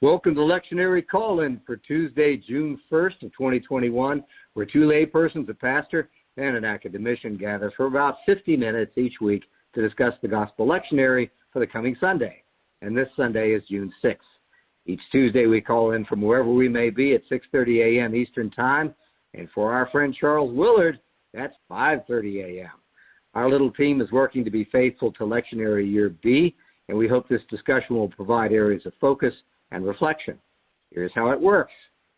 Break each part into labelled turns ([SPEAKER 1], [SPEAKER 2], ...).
[SPEAKER 1] Welcome to Lectionary Call-In for Tuesday, June 1st of 2021, where two laypersons, a pastor and an academician, gather for about 50 minutes each week to discuss the Gospel Lectionary for the coming Sunday. And this Sunday is June 6th. Each Tuesday we call in from wherever we may be at 6:30 a.m. Eastern Time. And for our friend Charles Willard, that's 5:30 a.m. Our little team is working to be faithful to Lectionary Year B, and we hope this discussion will provide areas of focus and reflection. Here's how it works.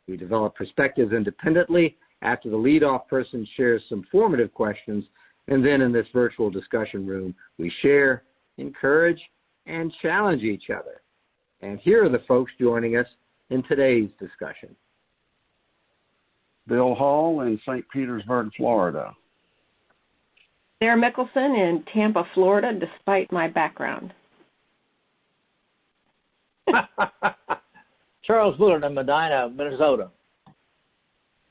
[SPEAKER 1] We develop perspectives independently after the lead-off person shares some formative questions, and then in this virtual discussion room, we share, encourage, and challenge each other. And here are the folks joining us in today's discussion.
[SPEAKER 2] Bill Hall in St. Petersburg, Florida.
[SPEAKER 3] Sarah Mickelson in Tampa, Florida, despite my background.
[SPEAKER 4] Charles Willard in Medina, Minnesota.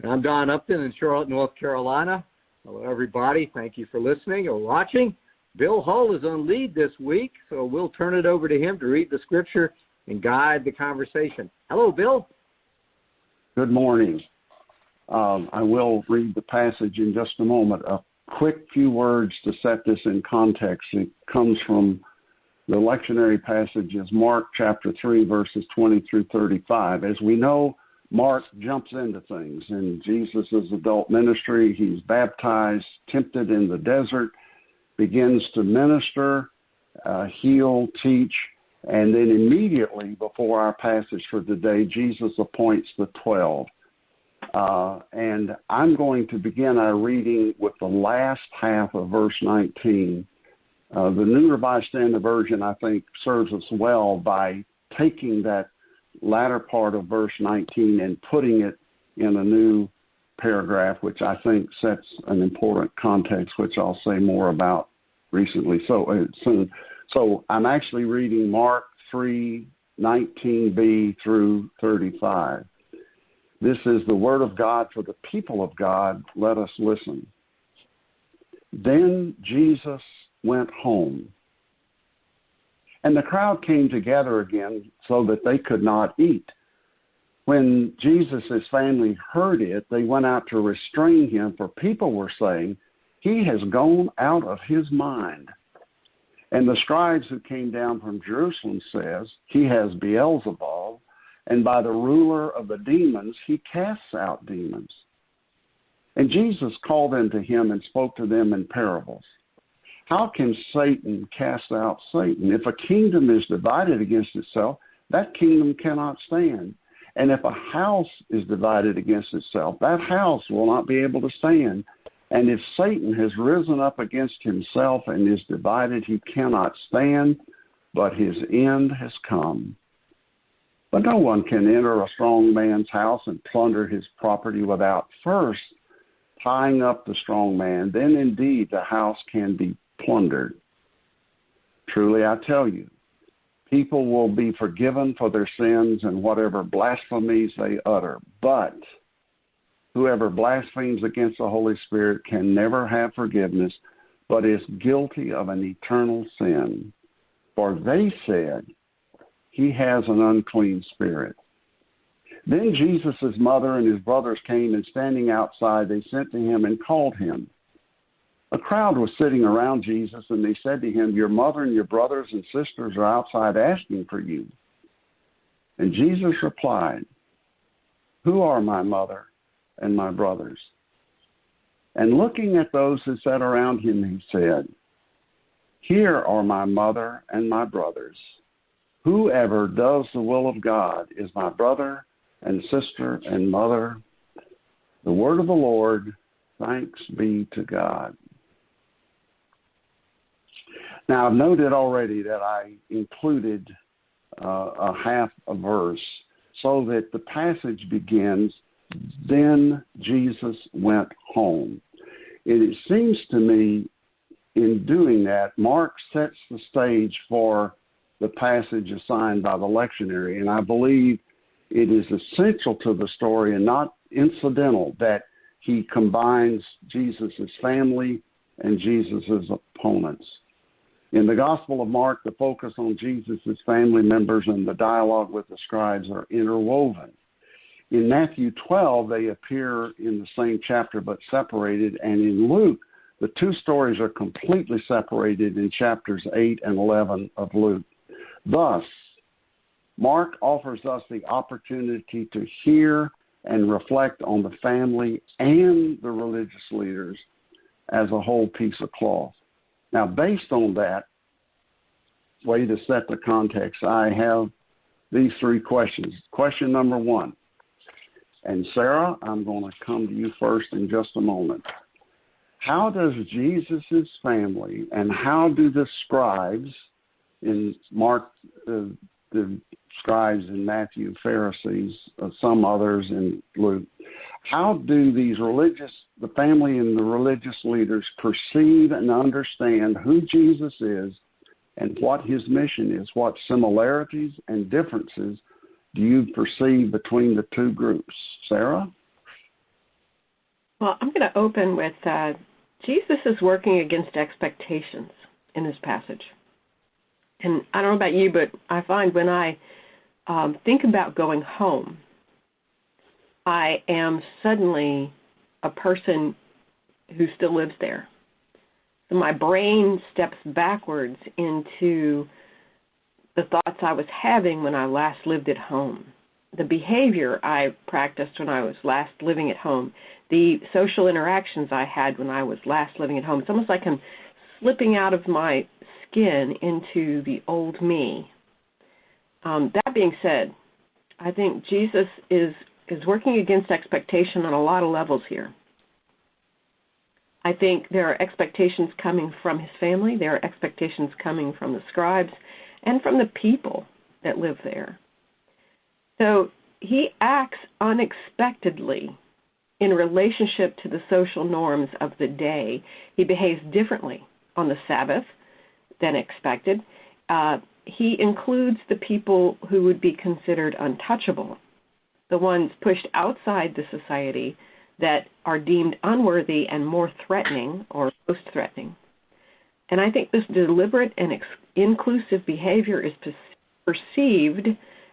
[SPEAKER 1] I'm Don Upton in Charlotte, North Carolina. Hello, everybody. Thank you for listening or watching. Bill Hull is on lead this week, so we'll turn it over to him to read the scripture and guide the conversation. Hello, Bill.
[SPEAKER 2] Good morning. I will read the passage in just a moment. A quick few words to set this in context. It comes from the lectionary passage is Mark chapter 3, verses 20 through 35. As we know, Mark jumps into things. In Jesus' adult ministry, he's baptized, tempted in the desert, begins to minister, heal, teach, and then immediately before our passage for today, Jesus appoints the 12. And I'm going to begin our reading with the last half of verse 19. The New Revised Standard Version, I think, serves us well by taking that latter part of verse 19 and putting it in a new paragraph, which I think sets an important context, which I'll say more about soon. So I'm actually reading Mark 3:19b through 35. This is the word of God for the people of God. Let us listen. Then Jesus went home, and the crowd came together again so that they could not eat. When Jesus' family heard it, they went out to restrain him, for people were saying, "He has gone out of his mind." And the scribes who came down from Jerusalem says, "He has Beelzebul, and by the ruler of the demons he casts out demons." And Jesus called them to him and spoke to them in parables. How can Satan cast out Satan? If a kingdom is divided against itself, that kingdom cannot stand. And if a house is divided against itself, that house will not be able to stand. And if Satan has risen up against himself and is divided, he cannot stand, but his end has come. But no one can enter a strong man's house and plunder his property without first tying up the strong man. Then indeed the house can be plundered. Truly I tell you, people will be forgiven for their sins and whatever blasphemies they utter. But whoever blasphemes against the Holy Spirit can never have forgiveness, but is guilty of an eternal sin. For they said, he has an unclean spirit. Then Jesus' mother and his brothers came, and standing outside, they sent to him and called him. A crowd was sitting around Jesus, and they said to him, "Your mother and your brothers and sisters are outside asking for you." And Jesus replied, "Who are my mother and my brothers?" And looking at those who sat around him, he said, "Here are my mother and my brothers. Whoever does the will of God is my brother and sister and mother." The word of the Lord. Thanks be to God. Now, I've noted already that I included a half a verse so that the passage begins, "Then Jesus went home." It seems to me in doing that, Mark sets the stage for the passage assigned by the lectionary, and I believe it is essential to the story and not incidental that he combines Jesus' family and Jesus' opponents. In the Gospel of Mark, the focus on Jesus' family members and the dialogue with the scribes are interwoven. In Matthew 12, they appear in the same chapter but separated, and in Luke, the two stories are completely separated in chapters 8 and 11 of Luke. Thus, Mark offers us the opportunity to hear and reflect on the family and the religious leaders as a whole piece of cloth. Now, based on that way to set the context, I have these three questions. Question number one, and Sarah, I'm going to come to you first in just a moment. How does Jesus' family and how do the scribes in Mark, the scribes in Matthew, Pharisees, some others in Luke, how do the family and the religious leaders perceive and understand who Jesus is and what his mission is? What similarities and differences do you perceive between the two groups? Sarah?
[SPEAKER 3] Well, I'm going to open with Jesus is working against expectations in this passage. And I don't know about you, but I find when I think about going home, I am suddenly a person who still lives there. So my brain steps backwards into the thoughts I was having when I last lived at home, the behavior I practiced when I was last living at home, the social interactions I had when I was last living at home. It's almost like I'm slipping out of my skin into the old me. That being said, I think Jesus is working against expectation on a lot of levels here. I think there are expectations coming from his family. There are expectations coming from the scribes and from the people that live there. So he acts unexpectedly in relationship to the social norms of the day. He behaves differently on the Sabbath than expected. He includes the people who would be considered untouchable, the ones pushed outside the society that are deemed unworthy and more threatening or most threatening. And I think this deliberate and inclusive behavior is perceived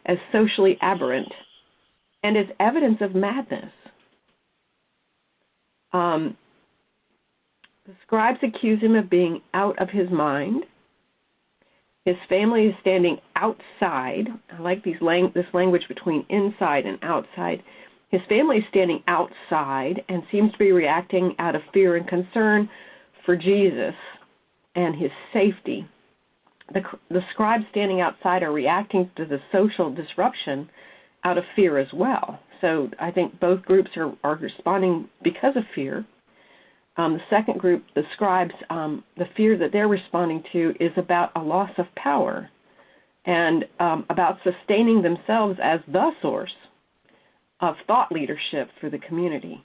[SPEAKER 3] as socially aberrant and as evidence of madness. The scribes accuse him of being out of his mind. His family is standing outside. I like this language between inside and outside. His family is standing outside and seems to be reacting out of fear and concern for Jesus and his safety. The scribes standing outside are reacting to the social disruption out of fear as well. So I think both groups are responding because of fear. The second group, the scribes, the fear that they're responding to is about a loss of power and about sustaining themselves as the source of thought leadership for the community.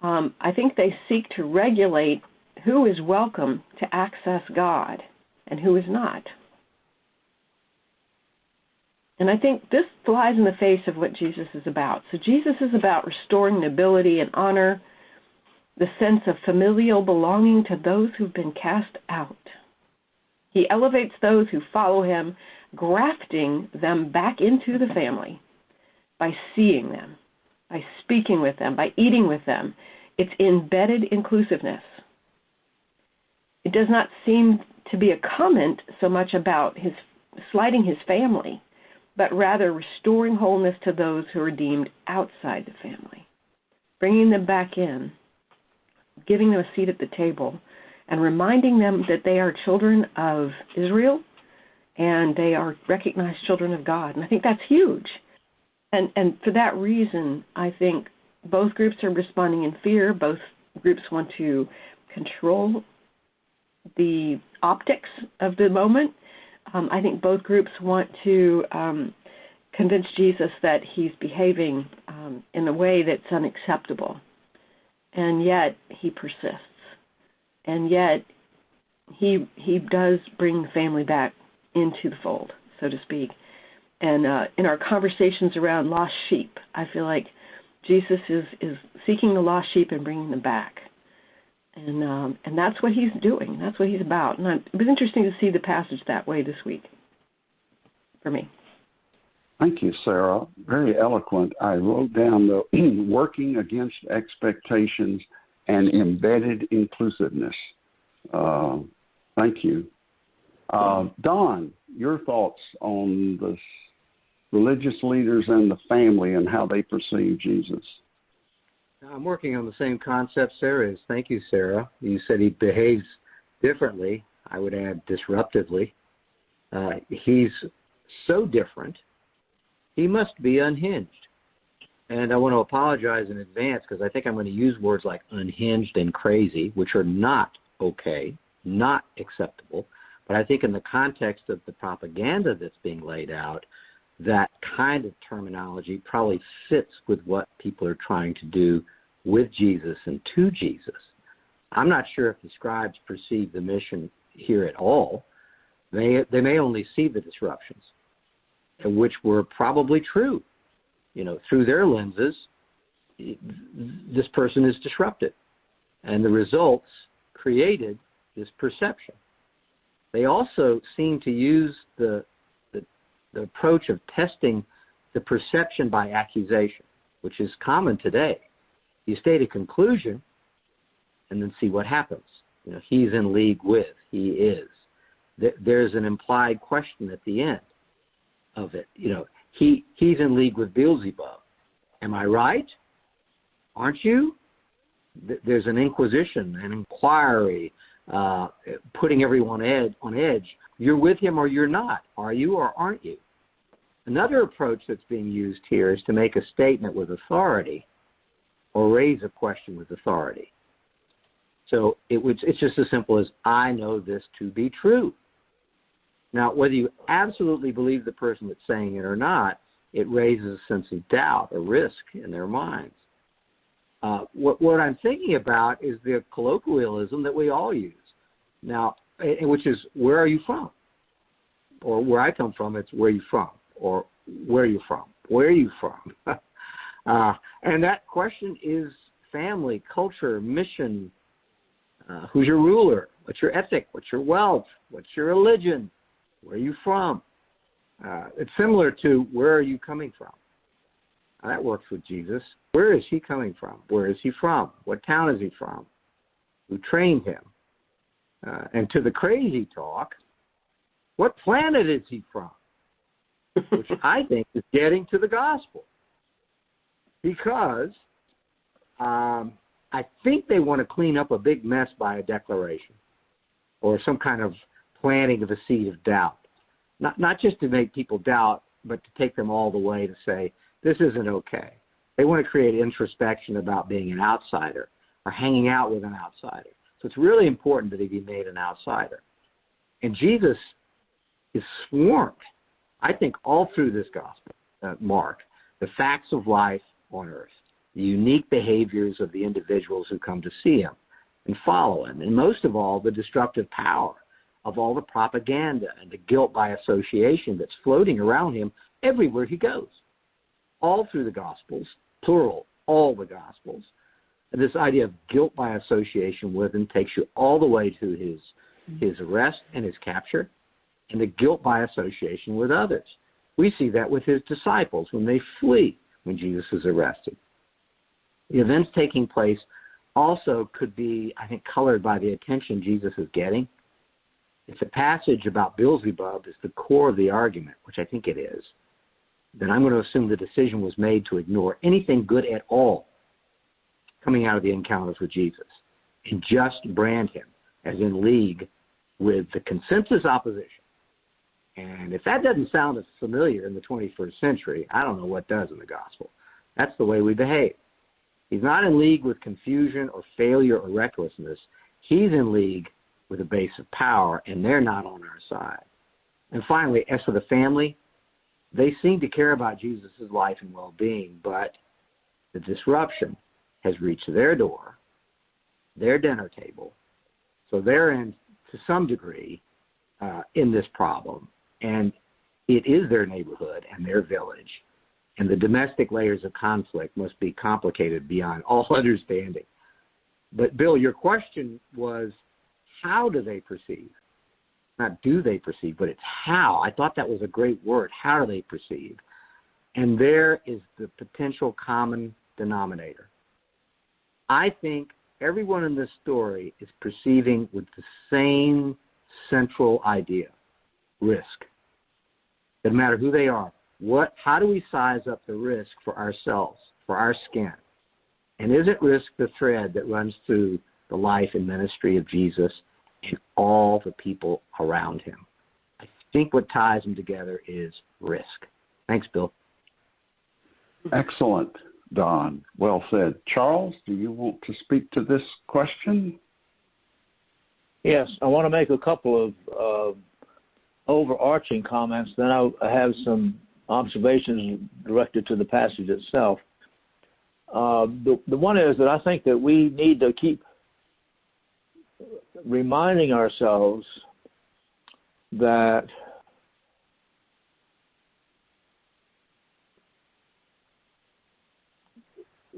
[SPEAKER 3] I think they seek to regulate who is welcome to access God and who is not. And I think this flies in the face of what Jesus is about. So Jesus is about restoring nobility and honor, the sense of familial belonging to those who've been cast out. He elevates those who follow him, grafting them back into the family by seeing them, by speaking with them, by eating with them. It's embedded inclusiveness. It does not seem to be a comment so much about his slighting his family, but rather restoring wholeness to those who are deemed outside the family, bringing them back in, giving them a seat at the table, and reminding them that they are children of Israel and they are recognized children of God. And I think that's huge. And for that reason, I think both groups are responding in fear. Both groups want to control the optics of the moment. I think both groups want to convince Jesus that he's behaving in a way that's unacceptable. And yet he persists. And yet he does bring the family back into the fold, so to speak. And in our conversations around lost sheep, I feel like Jesus is seeking the lost sheep and bringing them back. And that's what he's doing. That's what he's about. And it was interesting to see the passage that way this week for me.
[SPEAKER 2] Thank you, Sarah. Very eloquent. I wrote down the working against expectations and embedded inclusiveness. Thank you. Don, your thoughts on the religious leaders and the family and how they perceive Jesus?
[SPEAKER 1] I'm working on the same concept Sarah is. Thank you, Sarah. You said he behaves differently. I would add disruptively. He's so different, he must be unhinged. And I want to apologize in advance because I think I'm going to use words like unhinged and crazy, which are not okay, not acceptable. But I think in the context of the propaganda that's being laid out, that kind of terminology probably fits with what people are trying to do with Jesus and to Jesus. I'm not sure if the scribes perceive the mission here at all. They may only see the disruptions, which were probably true. Through their lenses, this person is disrupted. And the results created this perception. They also seem to use the approach of testing the perception by accusation, which is common today. You state a conclusion and then see what happens. He's in league with, he is. There's an implied question at the end of it. He's in league with Beelzebub. Am I right? Aren't you? There's an inquisition, an inquiry, putting everyone on edge. You're with him or you're not. Are you or aren't you? Another approach that's being used here is to make a statement with authority or raise a question with authority. So it's just as simple as, I know this to be true. Now, whether you absolutely believe the person that's saying it or not, it raises a sense of doubt or risk in their minds. What I'm thinking about is the colloquialism that we all use now, which is, where are you from? Or where I come from, it's where are you from? Or where are you from? Where are you from? And that question is family, culture, mission. Who's your ruler? What's your ethic? What's your wealth? What's your religion? Where are you from? It's similar to, where are you coming from? That works with Jesus. Where is he coming from? Where is he from? What town is he from? Who trained him? And to the crazy talk, what planet is he from? Which I think is getting to the gospel. Because I think they want to clean up a big mess by a declaration or some kind of planting of a seed of doubt. Not just to make people doubt, but to take them all the way to say, this isn't okay. They want to create introspection about being an outsider or hanging out with an outsider. So it's really important that he be made an outsider. And Jesus is swarmed, I think, all through this gospel, Mark, the facts of life on earth, the unique behaviors of the individuals who come to see him and follow him, and most of all, the destructive power of all the propaganda and the guilt by association that's floating around him everywhere he goes. All through the Gospels, plural, all the Gospels. And this idea of guilt by association with him takes you all the way to his arrest and his capture, and the guilt by association with others. We see that with his disciples when they flee when Jesus is arrested. The events taking place also could be, I think, colored by the attention Jesus is getting. If the passage about Beelzebub is the core of the argument, which I think it is, then I'm going to assume the decision was made to ignore anything good at all coming out of the encounters with Jesus and just brand him as in league with the consensus opposition. And if that doesn't sound as familiar in the 21st century, I don't know what does in the gospel. That's the way we behave. He's not in league with confusion or failure or recklessness. He's in league with a base of power, and they're not on our side. And finally, as for the family, they seem to care about Jesus' life and well-being, but the disruption has reached their door, their dinner table, so they're in, to some degree, in this problem. And it is their neighborhood and their village. And the domestic layers of conflict must be complicated beyond all understanding. But, Bill, your question was, how do they perceive? Not do they perceive, but it's how. I thought that was a great word. How do they perceive? And there is the potential common denominator. I think everyone in this story is perceiving with the same central idea, risk. Doesn't matter who they are. How do we size up the risk for ourselves, for our skin? And isn't risk the thread that runs through the life and ministry of Jesus and all the people around him? I think what ties them together is risk. Thanks, Bill.
[SPEAKER 2] Excellent, Don. Well said. Charles, do you want to speak to this question?
[SPEAKER 4] Yes, I want to make a couple of overarching comments. Then I have some observations directed to the passage itself. The one is that I think that we need to keep reminding ourselves that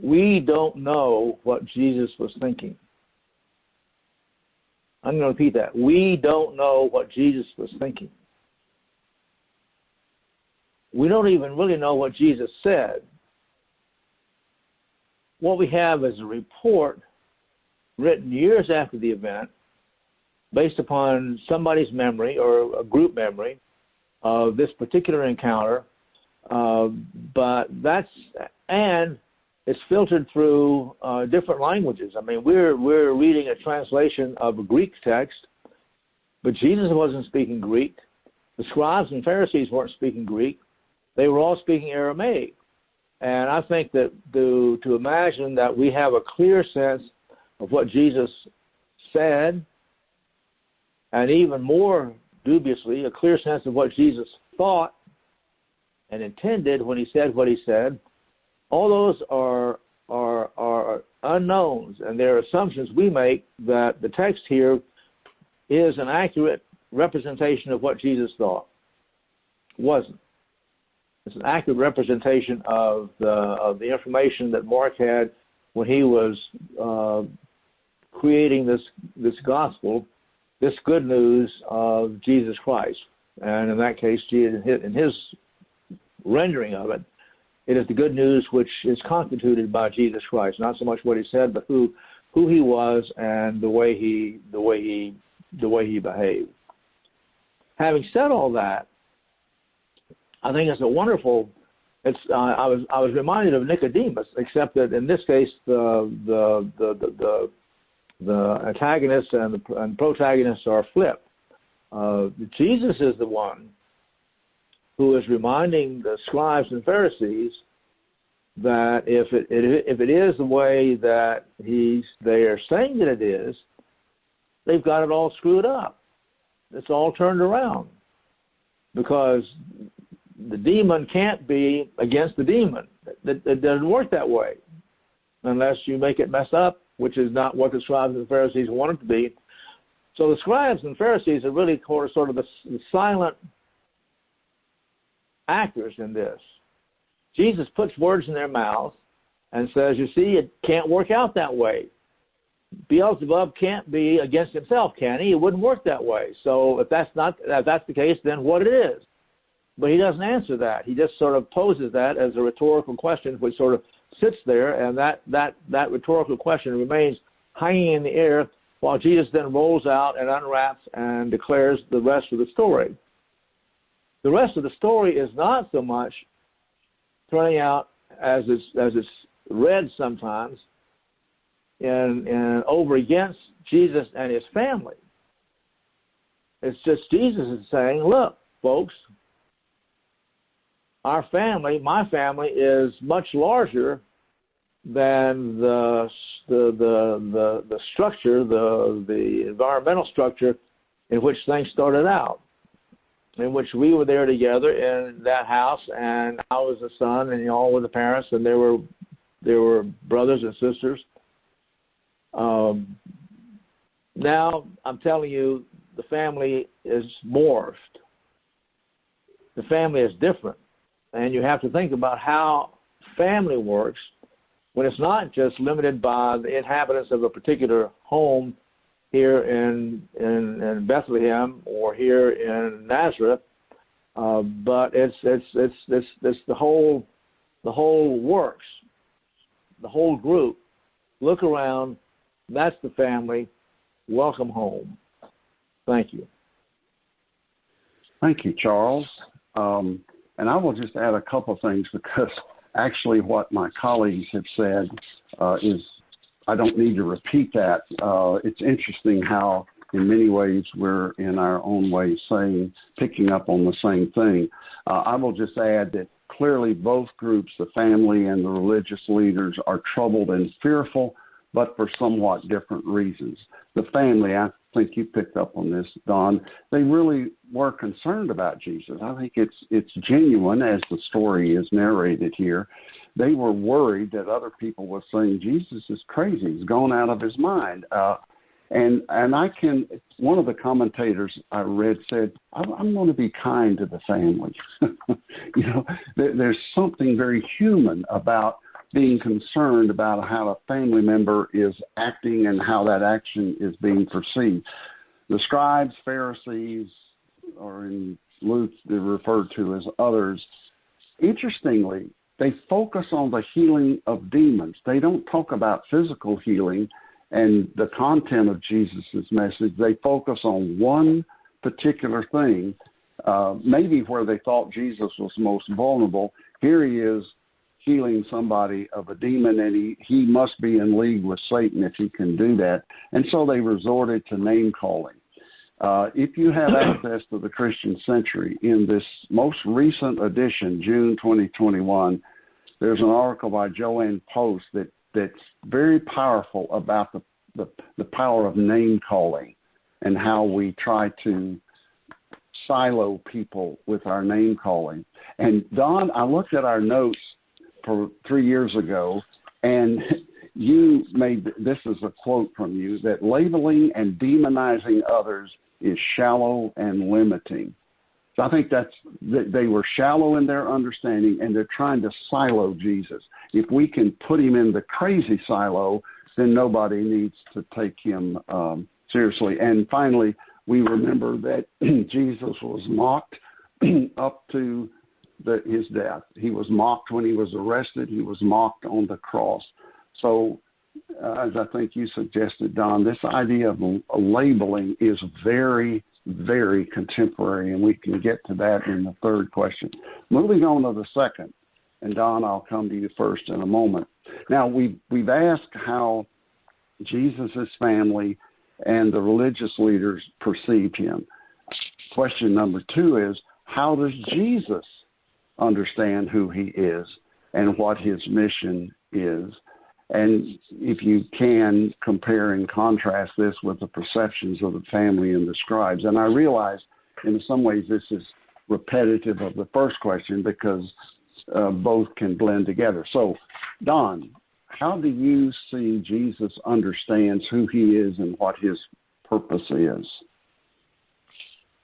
[SPEAKER 4] we don't know what Jesus was thinking. I'm going to repeat that. We don't know what Jesus was thinking. We don't even really know what Jesus said. What we have is a report written years after the event based upon somebody's memory or a group memory of this particular encounter, and it's filtered through different languages. I mean, we're reading a translation of a Greek text, but Jesus wasn't speaking Greek. The scribes and Pharisees weren't speaking Greek. They were all speaking Aramaic. And I think that to imagine that we have a clear sense of what Jesus said, and even more dubiously, a clear sense of what Jesus thought and intended when he said what he said, all those are unknowns, and they're assumptions we make that the text here is an accurate representation of what Jesus thought. It wasn't. It's an accurate representation of the information that Mark had when he was creating this gospel, this good news of Jesus Christ. And in that case, in his rendering of it, it is the good news which is constituted by Jesus Christ, not so much what he said, but who he was and the way he behaved. Having said all that, I think it's a wonderful. I was reminded of Nicodemus, except that in this case the antagonists and the protagonists are flipped. Jesus is the one who is reminding the scribes and Pharisees that if it is the way that they are saying that it is, they've got it all screwed up. It's all turned around, because the demon can't be against the demon. It doesn't work that way unless you make it mess up, which is not what the scribes and the Pharisees want it to be. So the scribes and Pharisees are really sort of the silent actors in this. Jesus puts words in their mouths and says, you see, it can't work out that way. Beelzebub can't be against himself, can he? It wouldn't work that way. So if that's the case, then what it is? But he doesn't answer that. He just sort of poses that as a rhetorical question, which sort of sits there, and that rhetorical question remains hanging in the air while Jesus then rolls out and unwraps and declares the rest of the story. The rest of the story is not so much turning out as it's read sometimes and over against Jesus and his family. It's just Jesus is saying, look, folks, our family, my family, is much larger than the structure, the environmental structure in which things started out, in which we were there together in that house, and I was the son, and y'all were the parents, and there were brothers and sisters. Now I'm telling you, the family is morphed. The family is different. And you have to think about how family works when it's not just limited by the inhabitants of a particular home here in Bethlehem or here in Nazareth, but it's the whole works, the whole group. Look around. That's the family. Welcome home. Thank you.
[SPEAKER 2] Thank you, Charles. And I will just add a couple of things, because actually what my colleagues have said is, I don't need to repeat that. It's interesting how in many ways we're in our own way picking up on the same thing. I will just add that clearly both groups, the family and the religious leaders, are troubled and fearful, but for somewhat different reasons. The family, I think you picked up on this, Don, they really were concerned about Jesus. I think it's genuine as the story is narrated here. They were worried that other people were saying, Jesus is crazy, he's gone out of his mind. And one of the commentators I read said, I'm going to be kind to the family. There's something very human about being concerned about how a family member is acting and how that action is being perceived. The scribes, Pharisees, or in Luke they're referred to as others, interestingly, they focus on the healing of demons. They don't talk about physical healing and the content of Jesus' message. They focus on one particular thing, maybe where they thought Jesus was most vulnerable. Here he is healing somebody of a demon, and he must be in league with Satan if he can do that. And so they resorted to name-calling. If you have access to the Christian Century, in this most recent edition, June 2021, there's an article by Joanne Post that's very powerful about the power of name-calling and how we try to silo people with our name-calling. And, Don, I looked at our notes for 3 years ago, and you made, this is a quote from you, that labeling and demonizing others is shallow and limiting. So I think they were shallow in their understanding, and they're trying to silo Jesus. If we can put him in the crazy silo, then nobody needs to take him seriously. And finally, we remember that Jesus was mocked up to his death. He was mocked when he was arrested. He was mocked on the cross. So, as I think you suggested, Don, this idea of labeling is very, very contemporary, and we can get to that in the third question. Moving on to the second, and Don, I'll come to you first in a moment. Now, we've asked how Jesus' family and the religious leaders perceived him. Question number 2 is, how does Jesus understand who he is and what his mission is? And if you can, compare and contrast this with the perceptions of the family and the scribes. And I realize in some ways this is repetitive of the first question, because both can blend together. So, Don, how do you see Jesus understands who he is and what his purpose is?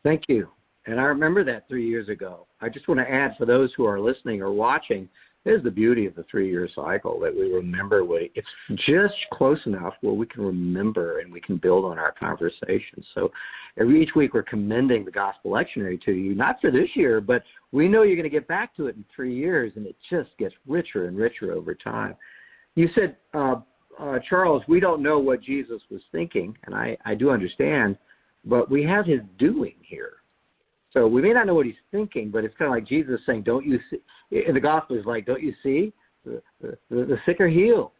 [SPEAKER 1] Thank you. And I remember that 3 years ago. I just want to add, for those who are listening or watching, there's the beauty of the 3-year cycle, that we remember. It's just close enough where we can remember and we can build on our conversations. So each week we're commending the Gospel Lectionary to you, not for this year, but we know you're going to get back to it in 3 years, and it just gets richer and richer over time. You said, Charles, we don't know what Jesus was thinking, and I do understand, but we have his doing here. So we may not know what he's thinking, but it's kind of like Jesus saying, don't you see? In the gospel is like, don't you see? The sick are healed.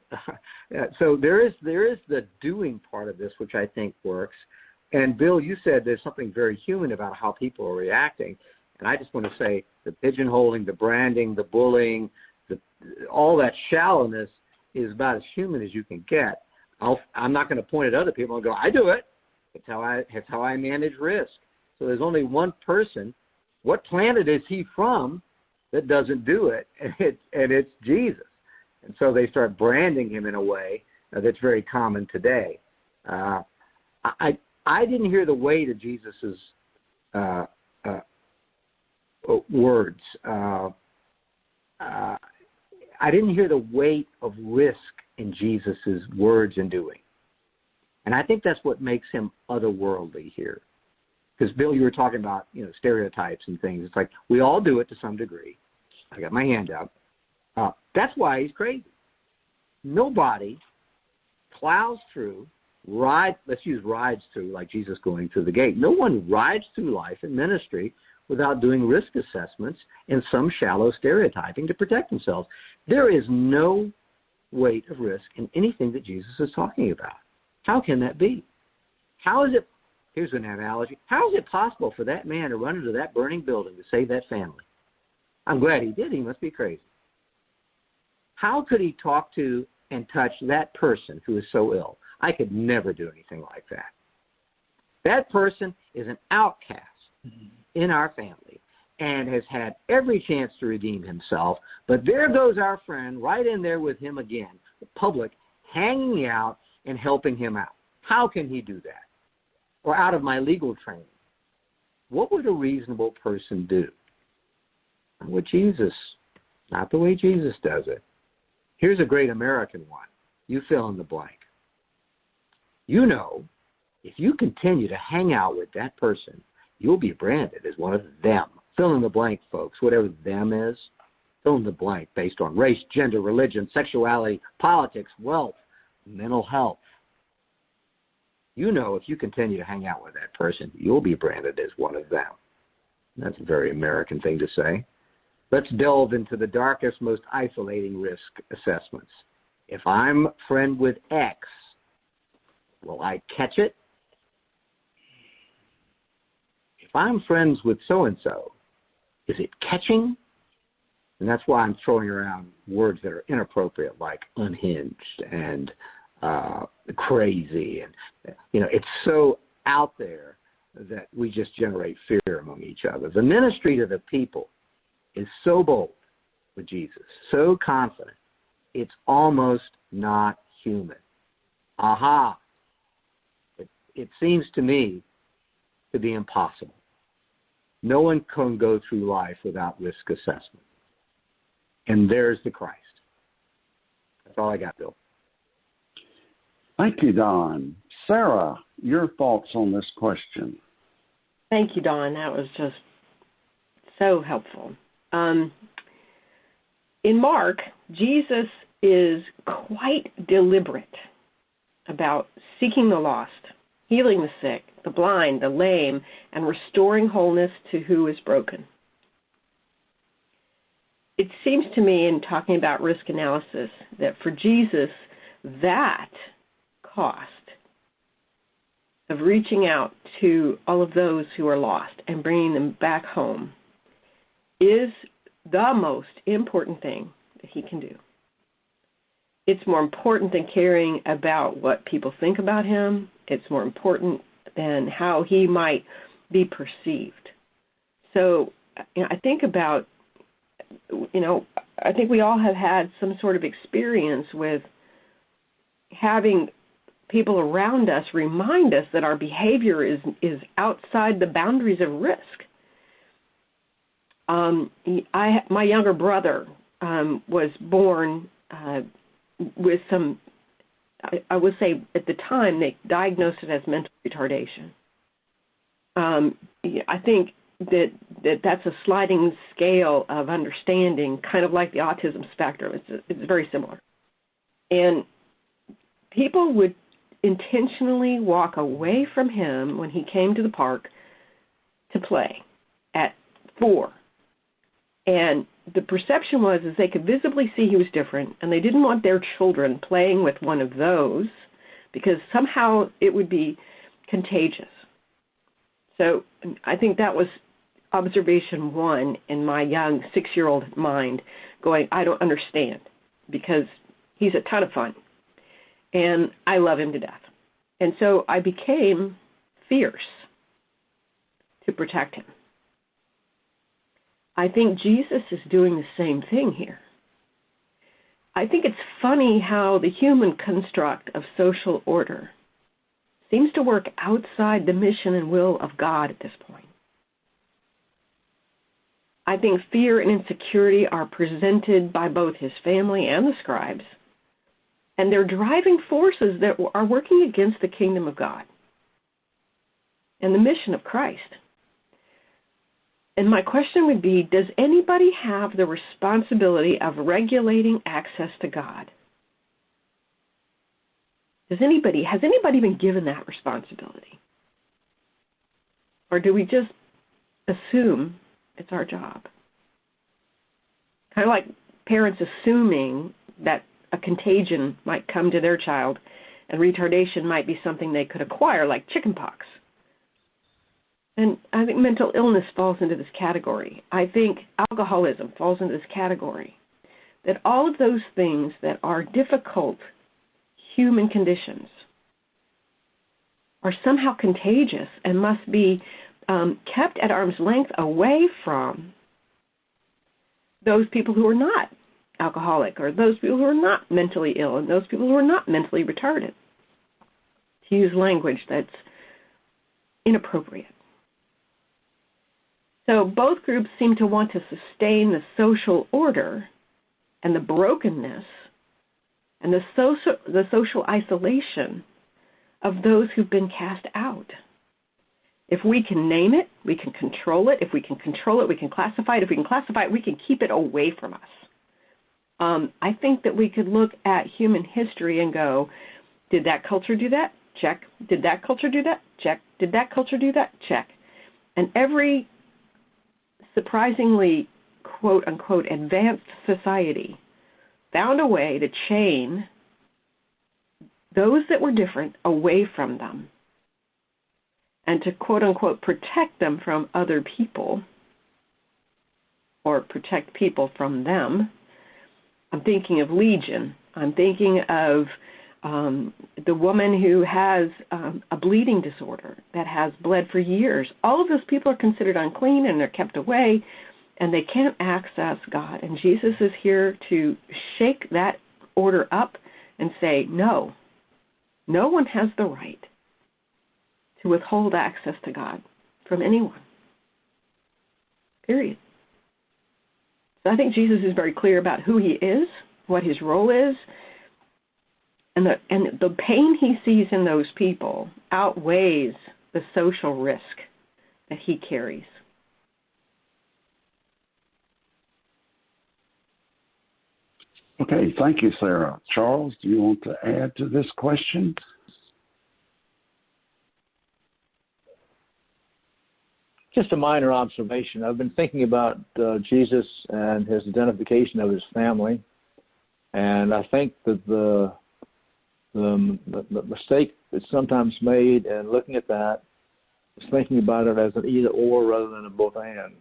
[SPEAKER 1] So there is the doing part of this, which I think works. And Bill, you said there's something very human about how people are reacting. And I just want to say the pigeonholing, the branding, the bullying, all that shallowness is about as human as you can get. I'm not going to point at other people and go, I do it. It's how I manage risk. So there's only one person. What planet is he from that doesn't do it? And it's Jesus. And so they start branding him in a way that's very common today. I didn't hear the weight of Jesus's words. I didn't hear the weight of risk in Jesus' words and doing. And I think that's what makes him otherworldly here. Because, Bill, you were talking about, stereotypes and things. It's like we all do it to some degree. I got my hand up. That's why he's crazy. Nobody plows through, let's use rides through, like Jesus going through the gate. No one rides through life in ministry without doing risk assessments and some shallow stereotyping to protect themselves. There is no weight of risk in anything that Jesus is talking about. How can that be? Here's an analogy. How is it possible for that man to run into that burning building to save that family? I'm glad he did. He must be crazy. How could he talk to and touch that person who is so ill? I could never do anything like that. That person is an outcast in our family and has had every chance to redeem himself, but there goes our friend right in there with him again, the public hanging out and helping him out. How can he do that? Or out of my legal training, what would a reasonable person do? Not the way Jesus does it. Here's a great American one. You fill in the blank. If you continue to hang out with that person, you'll be branded as one of them. Fill in the blank, folks, whatever them is. Fill in the blank based on race, gender, religion, sexuality, politics, wealth, mental health. If you continue to hang out with that person, you'll be branded as one of them. That's a very American thing to say. Let's delve into the darkest, most isolating risk assessments. If I'm friend with X, will I catch it? If I'm friends with so-and-so, is it catching? And that's why I'm throwing around words that are inappropriate, like unhinged and crazy. And, it's so out there that we just generate fear among each other. The ministry to the people is so bold with Jesus, so confident, it's almost not human. Aha! It seems to me to be impossible. No one can go through life without risk assessment. And there's the Christ. That's all I got, Bill.
[SPEAKER 2] Thank you, Don. Sarah, your thoughts on this question?
[SPEAKER 3] Thank you, Don. That was just so helpful. In Mark, Jesus is quite deliberate about seeking the lost, healing the sick, the blind, the lame, and restoring wholeness to who is broken. It seems to me, in talking about risk analysis, that for Jesus, that cost of reaching out to all of those who are lost and bringing them back home is the most important thing that he can do. It's more important than caring about what people think about him. It's more important than how he might be perceived. So I think about, I think we all have had some sort of experience with having people around us remind us that our behavior is outside the boundaries of risk. My younger brother was born with some, I would say at the time they diagnosed it as mental retardation. I think that's a sliding scale of understanding, kind of like the autism spectrum. It's very similar. And people would intentionally walk away from him when he came to the park to play at 4. And the perception was is they could visibly see he was different, and they didn't want their children playing with one of those because somehow it would be contagious. So I think that was observation 1 in my young 6-year-old mind going, I don't understand, because he's a ton of fun, and I love him to death. And so I became fierce to protect him. I think Jesus is doing the same thing here. I think it's funny how the human construct of social order seems to work outside the mission and will of God at this point. I think fear and insecurity are presented by both his family and the scribes, and they're driving forces that are working against the kingdom of God and the mission of Christ. And my question would be, does anybody have the responsibility of regulating access to God? Has anybody been given that responsibility? Or do we just assume it's our job? Kind of like parents assuming that a contagion might come to their child and retardation might be something they could acquire, like chickenpox. And I think mental illness falls into this category. I think alcoholism falls into this category. That all of those things that are difficult human conditions are somehow contagious and must be kept at arm's length away from those people who are not alcoholic, or those people who are not mentally ill, and those people who are not mentally retarded, to use language that's inappropriate. So both groups seem to want to sustain the social order and the brokenness and the social isolation of those who've been cast out. If we can name it, we can control it. If we can control it, we can classify it. If we can classify it, we can keep it away from us. I think that we could look at human history and go, did that culture do that? Check. Did that culture do that? Check. Did that culture do that? Check. And every surprisingly, quote unquote, advanced society found a way to chain those that were different away from them and to, quote unquote, protect them from other people or protect people from them. I'm thinking of Legion. I'm thinking of the woman who has a bleeding disorder that has bled for years. All of those people are considered unclean and they're kept away and they can't access God. And Jesus is here to shake that order up and say, no, no one has the right to withhold access to God from anyone. Period. So I think Jesus is very clear about who he is, what his role is, and the pain he sees in those people outweighs the social risk that he carries.
[SPEAKER 2] Okay, thank you, Sarah. Charles, do you want to add to this question?
[SPEAKER 4] Just a minor observation. I've been thinking about Jesus and his identification of his family, and I think that the mistake that's sometimes made in looking at that is thinking about it as an either or rather than a both and.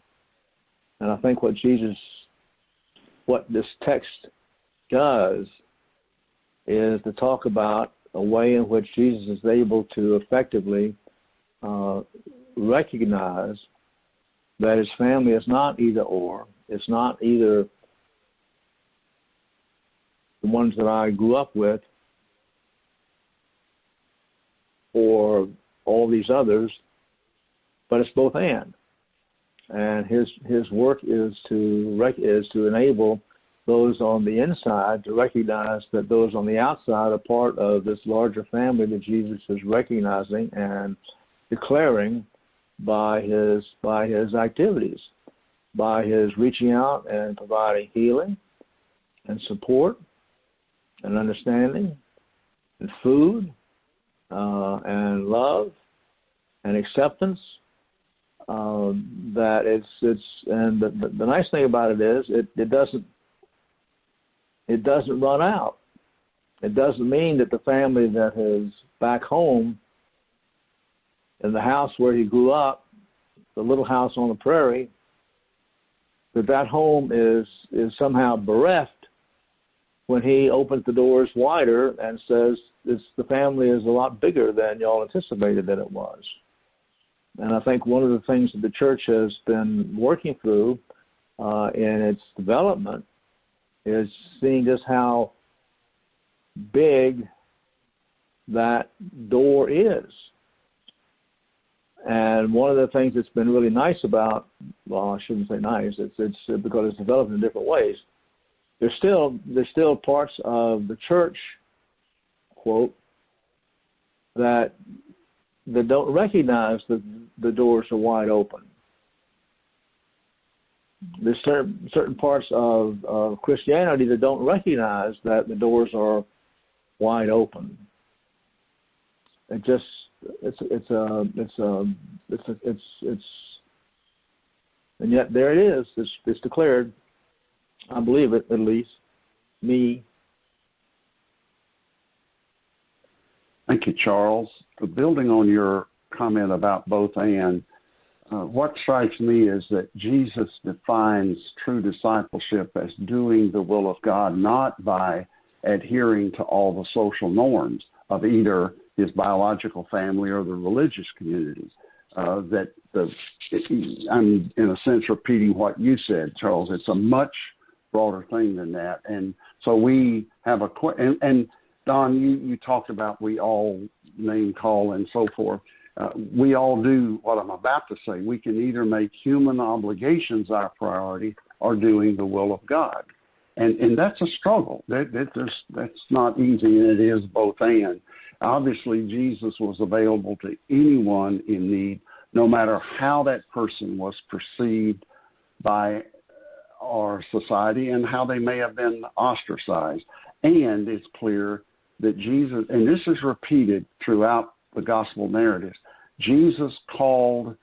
[SPEAKER 4] And I think what this text does is to talk about a way in which Jesus is able to effectively recognize that his family is not either or. It's not either the ones that I grew up with or all these others, but it's both and. And his work is to enable those on the inside to recognize that those on the outside are part of this larger family that Jesus is recognizing and declaring by his activities, by his reaching out and providing healing and support and understanding and food and love and acceptance. That it's and the nice thing about it is it doesn't run out. It doesn't mean that the family that is back home in the house where he grew up, the little house on the prairie, that home is somehow bereft when he opens the doors wider and says the family is a lot bigger than y'all anticipated that it was. And I think one of the things that the church has been working through in its development is seeing just how big that door is. And one of the things that's been really nice about, well, I shouldn't say nice, it's because it's developed in different ways. There's still parts of the church, quote, that don't recognize that the doors are wide open. There's certain parts of Christianity that don't recognize that the doors are wide open. It's and yet there it is. It's declared. I believe it, at least. Me.
[SPEAKER 2] Thank you, Charles. Building on your comment about both and, what strikes me is that Jesus defines true discipleship as doing the will of God, not by adhering to all the social norms of either his biological family or the religious communities. I'm, in a sense, repeating what you said, Charles. It's a much broader thing than that. And so we have and Don, you talked about we all name call and so forth. We all do what I'm about to say. We can either make human obligations our priority or doing the will of God. And that's a struggle. That's not easy, and it is both and. Obviously, Jesus was available to anyone in need, no matter how that person was perceived by our society and how they may have been ostracized. And it's clear that Jesus, and this is repeated throughout the gospel narratives, Jesus called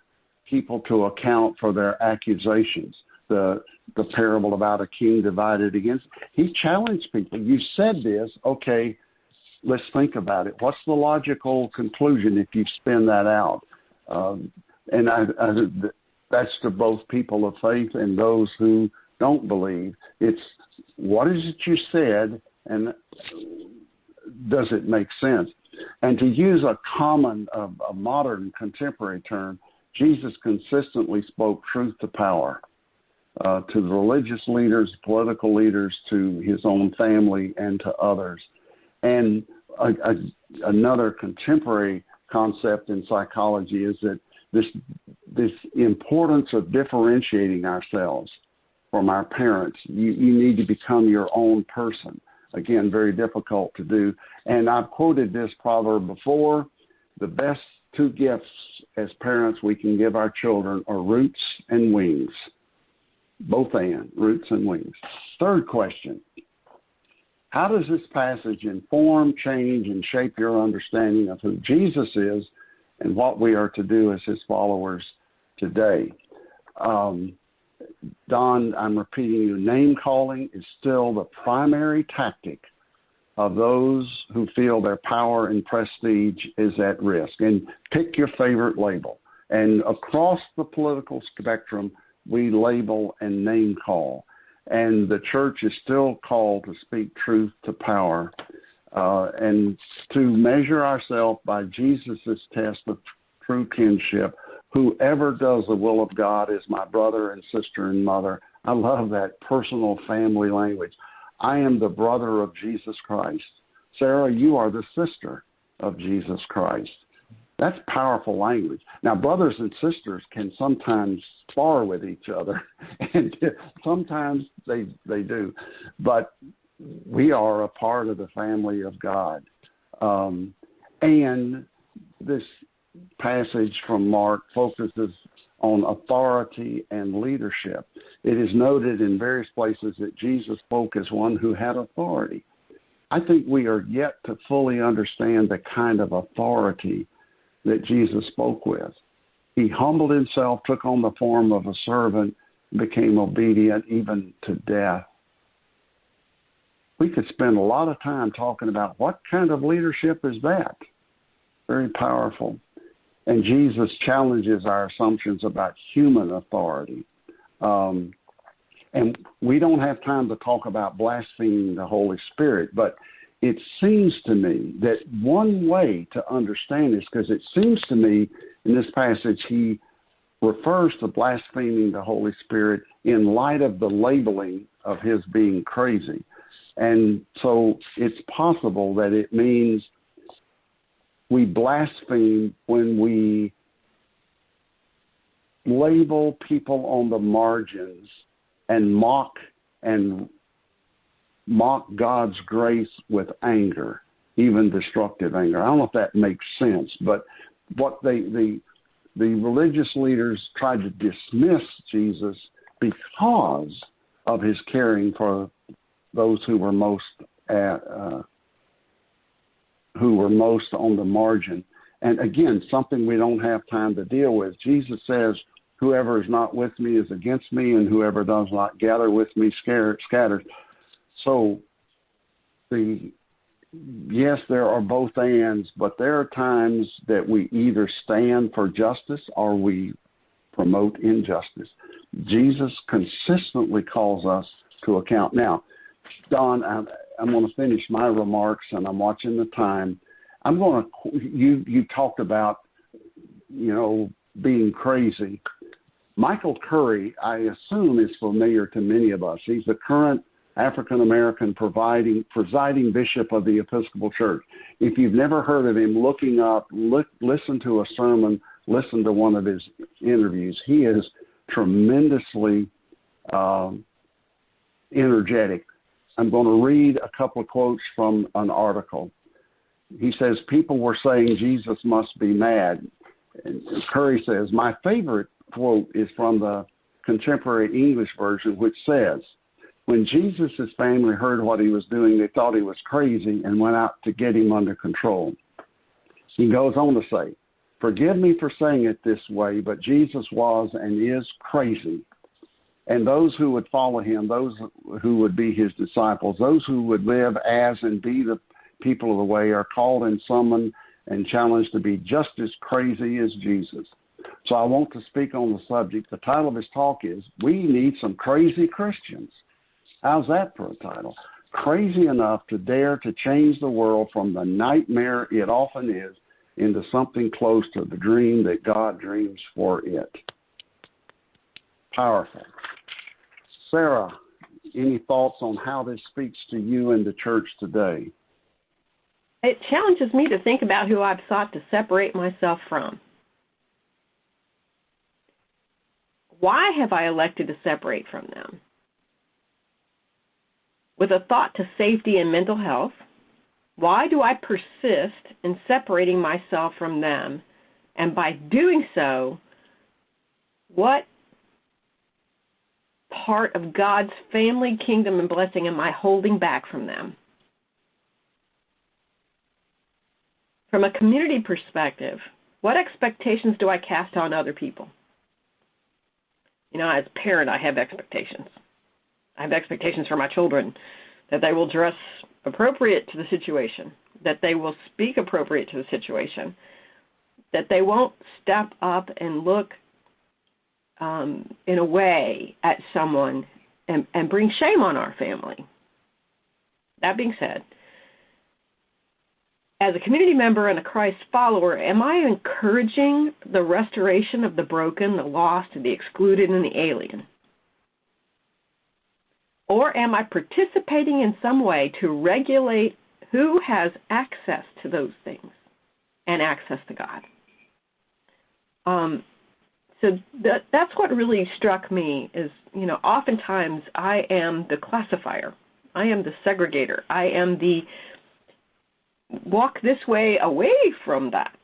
[SPEAKER 2] people to account for their accusations. The parable about a king divided against, he challenged people. You said this, okay, let's think about it. What's the logical conclusion if you spin that out? That's to both people of faith and those who don't believe. It's what is it you said, and does it make sense? And to use a modern contemporary term, Jesus consistently spoke truth to power, to the religious leaders, political leaders, to his own family, and to others. And another contemporary concept in psychology is that this importance of differentiating ourselves from our parents. You need to become your own person. Again, very difficult to do. And I've quoted this proverb before. The best two gifts as parents we can give our children are roots and wings. Both and, roots and wings. Third question. How does this passage inform, change, and shape your understanding of who Jesus is and what we are to do as his followers today? Don, I'm repeating you, name calling is still the primary tactic of those who feel their power and prestige is at risk. And pick your favorite label. And across the political spectrum, we label and name call. And the church is still called to speak truth to power and to measure ourselves by Jesus' test of true kinship. Whoever does the will of God is my brother and sister and mother. I love that personal family language. I am the brother of Jesus Christ. Sarah, you are the sister of Jesus Christ. That's powerful language. Now, brothers and sisters can sometimes spar with each other, and sometimes they do. But we are a part of the family of God. And this passage from Mark focuses on authority and leadership. It is noted in various places that Jesus spoke as one who had authority. I think we are yet to fully understand the kind of authority that Jesus spoke with. He humbled himself, took on the form of a servant, became obedient even to death. We could spend a lot of time talking about what kind of leadership is that. Very powerful. And Jesus challenges our assumptions about human authority. And we don't have time to talk about blaspheming the Holy Spirit, but it seems to me that one way to understand this, because it seems to me in this passage he refers to blaspheming the Holy Spirit in light of the labeling of his being crazy. And so it's possible that it means we blaspheme when we label people on the margins and mock God's grace with anger, even destructive anger. I don't know if that makes sense, but what the religious leaders tried to dismiss Jesus because of his caring for those who were most on the margin. And again, something we don't have time to deal with. Jesus says, "Whoever is not with me is against me, and whoever does not gather with me scatters." So, yes, there are both ands, but there are times that we either stand for justice or we promote injustice. Jesus consistently calls us to account. Now, Don, I'm going to finish my remarks, and I'm watching the time. You talked about, being crazy. Michael Curry, I assume, is familiar to many of us. He's the current African-American presiding bishop of the Episcopal Church. If you've never heard of him, listen to a sermon, listen to one of his interviews. He is tremendously energetic. I'm going to read a couple of quotes from an article. He says, people were saying Jesus must be mad. And Curry says, my favorite quote is from the contemporary English version, which says, when Jesus' family heard what he was doing, they thought he was crazy and went out to get him under control. He goes on to say, forgive me for saying it this way, but Jesus was and is crazy. And those who would follow him, those who would be his disciples, those who would live as and be the people of the way are called and summoned and challenged to be just as crazy as Jesus. So I want to speak on the subject. The title of his talk is, We Need Some Crazy Christians. How's that for a title? Crazy enough to dare to change the world from the nightmare it often is into something close to the dream that God dreams for it. Powerful. Sarah, any thoughts on how this speaks to you in the church today?
[SPEAKER 3] It challenges me to think about who I've sought to separate myself from. Why have I elected to separate from them? With a thought to safety and mental health, why do I persist in separating myself from them? And by doing so, what part of God's family, kingdom, and blessing am I holding back from them? From a community perspective, what expectations do I cast on other people? As a parent, I have expectations. I have expectations for my children, that they will dress appropriate to the situation, that they will speak appropriate to the situation, that they won't step up and look in a way at someone and bring shame on our family. That being said, as a community member and a Christ follower, am I encouraging the restoration of the broken, the lost, the excluded, and the alien? Or am I participating in some way to regulate who has access to those things and access to God? So that's what really struck me is, oftentimes I am the classifier. I am the segregator. I am the walk this way away from that.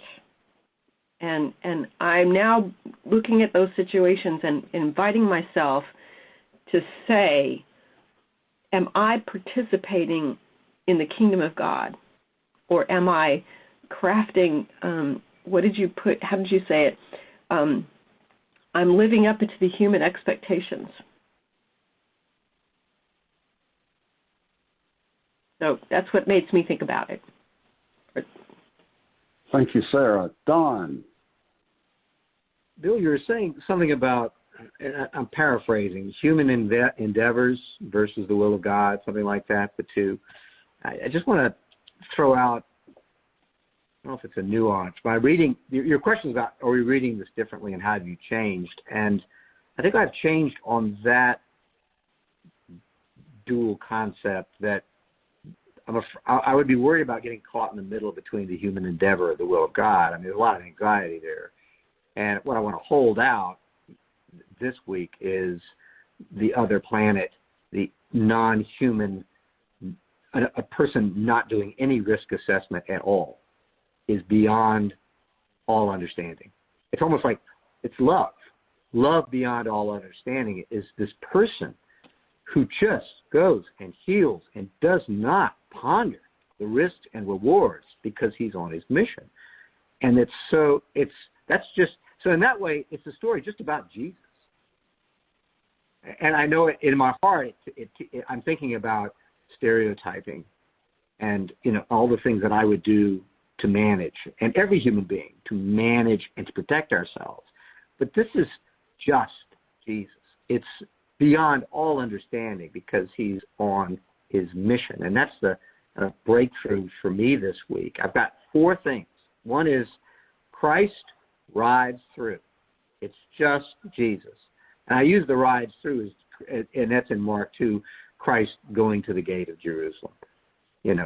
[SPEAKER 3] And I'm now looking at those situations and inviting myself to say, am I participating in the kingdom of God? Or am I crafting, how did you say it? I'm living up into the human expectations. So that's what makes me think about it.
[SPEAKER 2] Thank you, Sarah. Don.
[SPEAKER 1] Bill, you were saying something about, I'm paraphrasing, human endeavors versus the will of God, something like that, the two. I just want to throw out, I don't know if it's a nuance, but your question is about, are we reading this differently and how have you changed? And I think I've changed on that dual concept that I would be worried about getting caught in the middle between the human endeavor and the will of God. I mean, there's a lot of anxiety there. And what I want to hold out, this week is the other planet, the non-human, a person not doing any risk assessment at all is beyond all understanding. It's almost like it's love. Love beyond all understanding is this person who just goes and heals and does not ponder the risks and rewards because he's on his mission. And so in that way, it's a story just about Jesus. And I know in my heart, I'm thinking about stereotyping and, all the things that I would do to manage, and every human being to manage and to protect ourselves. But this is just Jesus. It's beyond all understanding because he's on his mission. And that's the breakthrough for me this week. I've got 4 things. One is Christ rides through. It's just Jesus. And I use the rides through, and that's in Mark 2, Christ going to the gate of Jerusalem.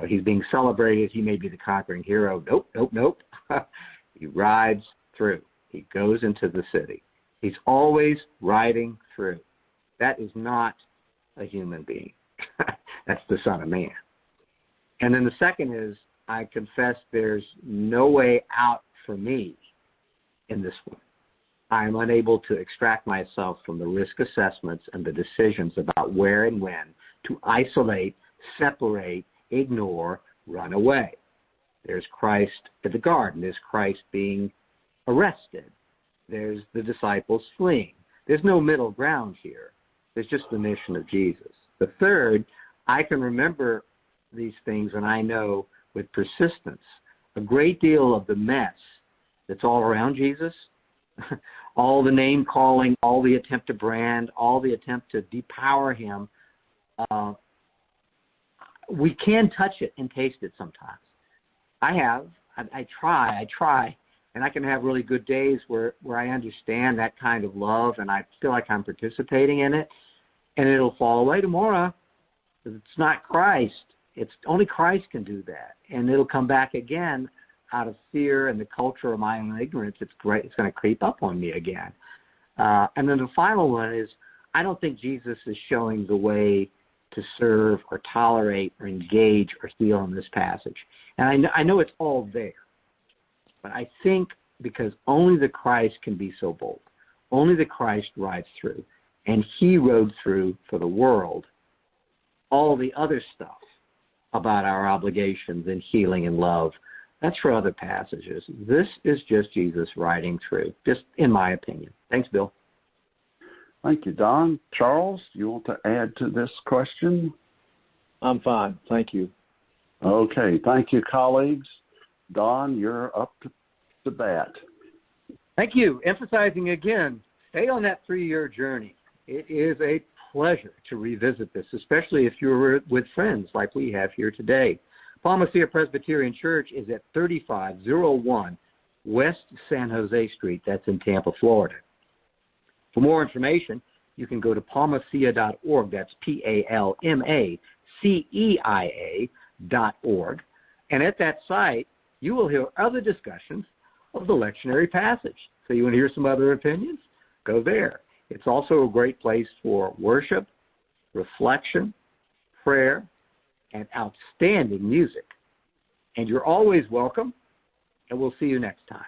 [SPEAKER 1] He's being celebrated. He may be the conquering hero. Nope. He rides through. He goes into the city. He's always riding through. That is not a human being. That's the Son of Man. And then the second is, I confess there's no way out for me in this one. I am unable to extract myself from the risk assessments and the decisions about where and when to isolate, separate, ignore, run away. There's Christ at the garden. There's Christ being arrested. There's the disciples fleeing. There's no middle ground here. There's just the mission of Jesus. The third, I can remember these things, and I know with persistence a great deal of the mess that's all around Jesus, all the name calling, all the attempt to brand, all the attempt to depower him. We can touch it and taste it sometimes. I try, and I can have really good days where I understand that kind of love and I feel like I'm participating in it, and it'll fall away tomorrow. It's not Christ. It's only Christ can do that, and it'll come back again out of fear and the culture of my own ignorance. It's great. It's going to creep up on me again. And then the final one is, I don't think Jesus is showing the way to serve or tolerate or engage or heal in this passage. And I know it's all there, but I think because only the Christ can be so bold, only the Christ rides through, and he rode through for the world, all the other stuff about our obligations and healing and love, that's for other passages. This is just Jesus riding through, just in my opinion. Thanks, Bill.
[SPEAKER 2] Thank you, Don. Charles, you want to add to this question?
[SPEAKER 4] I'm fine. Thank you.
[SPEAKER 2] Okay. Thank you, colleagues. Don, you're up to bat.
[SPEAKER 1] Thank you. Emphasizing again, stay on that 3-year journey. It is a pleasure to revisit this, especially if you're with friends like we have here today. Palma Cedar Presbyterian Church is at 3501 West San Jose Street. That's in Tampa, Florida. For more information, you can go to palmacia.org. That's PALMACEIA.org. And at that site, you will hear other discussions of the lectionary passage. So you want to hear some other opinions? Go there. It's also a great place for worship, reflection, prayer, and outstanding music. And you're always welcome, and we'll see you next time.